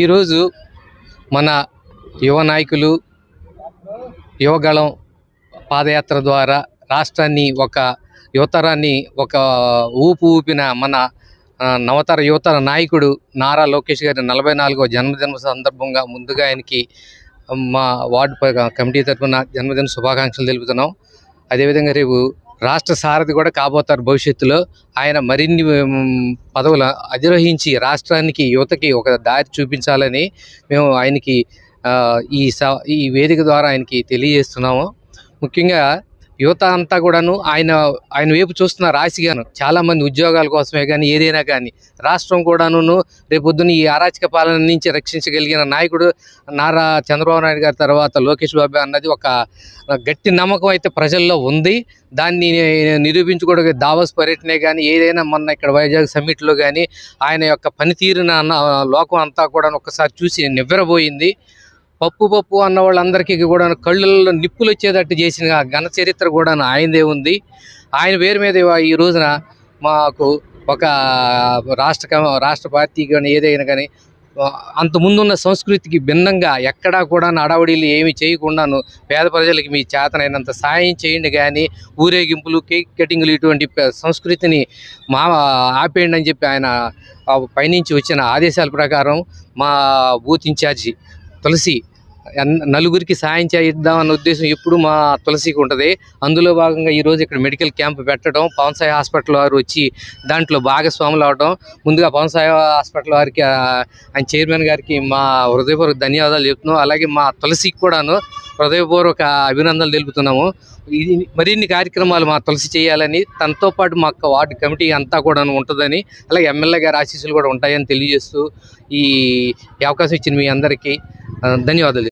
ఈరోజు మన యువ నాయకులు యువగళం పాదయాత్ర ద్వారా రాష్ట్రాన్ని ఒక యువతరాన్ని ఒక ఊపిన మన నవతర యువతర నాయకుడు నారా లోకేష్ గారి 44వ జన్మదిన సందర్భంగా ముందుగా ఆయనకి మా వార్డు కమిటీ తరఫున జన్మదిన శుభాకాంక్షలు తెలుపుతున్నాం. అదేవిధంగా రేపు రాష్ట్ర సారథి కూడా కాబోతారు. భవిష్యత్తులో ఆయన మరిన్ని పదవులు అధిరోహించి రాష్ట్రానికి యువతకి ఒక దారి చూపించాలని మేము ఆయనకి ఈ వేదిక ద్వారా ఆయనకి తెలియజేస్తున్నాము. ముఖ్యంగా యువత అంతా కూడాను ఆయన వైపు చూస్తున్నారు ఆశగాను. చాలామంది ఉద్యోగాల కోసమే కానీ ఏదైనా కానీ రాష్ట్రం కూడాను రేపొద్దున ఈ అరాచక పాలన నుంచి రక్షించగలిగిన నాయకుడు నారా చంద్రబాబు నాయుడు గారి తర్వాత లోకేష్ బాబు అన్నది ఒక గట్టి నమ్మకం అయితే ప్రజల్లో ఉంది. దాన్ని నిరూపించుకోవడానికి దావోస్ పర్యటనే కానీ ఏదైనా మొన్న ఇక్కడ వైజాగ్ సమ్మిట్లో కానీ ఆయన యొక్క పనితీరున లోకం అంతా కూడా ఒక్కసారి చూసి నివ్వెరబోయింది. పప్పు అన్న వాళ్ళందరికీ కూడా కళ్ళల్లో నిప్పులు వచ్చేటట్టు చేసిన ఘన చరిత్ర కూడా ఆయనదే ఉంది. ఆయన పేరు మీద ఈ రోజున మాకు ఒక రాష్ట్ర పార్టీ కానీ ఏదైనా కానీ అంతకుముందున్న సంస్కృతికి భిన్నంగా ఎక్కడా కూడా అడావుడీలు ఏమి చేయకుండాను పేద ప్రజలకి మీ చేతనైనంత సాయం చేయండి, కానీ ఊరేగింపులు కేక్ కటింగ్లు ఇటువంటి సంస్కృతిని ఆపేయండి అని చెప్పి ఆయన పైనుంచి వచ్చిన ఆదేశాల ప్రకారం మా బూత్ ఇన్ఛార్జి తులసి నలుగురికి సాయం చేద్దామన్న ఉద్దేశం ఎప్పుడు మా తులసికి ఉంటుంది. అందులో భాగంగా ఈరోజు ఇక్కడ మెడికల్ క్యాంప్ పెట్టడం, పవన్ సాయి హాస్పిటల్ వారు వచ్చి దాంట్లో భాగస్వాములు అవడం, ముందుగా పవన్ సాయి హాస్పిటల్ వారికి ఆయన చైర్మన్ గారికి మా హృదయపూర్వక ధన్యవాదాలు చెప్తున్నాం. అలాగే మా తులసికి కూడాను హృదయపూర్వక అభినందనలు తెలుపుతున్నాము. మరిన్ని కార్యక్రమాలు మా తులసి చేయాలని, తనతో పాటు మా వార్డు కమిటీ అంతా కూడా ఉంటుందని, అలాగే ఎమ్మెల్యే గారి ఆశీస్సులు కూడా ఉంటాయని తెలియజేస్తూ ఈ అవకాశం ఇచ్చిన మీ అందరికీ ధన్యవాదాలు.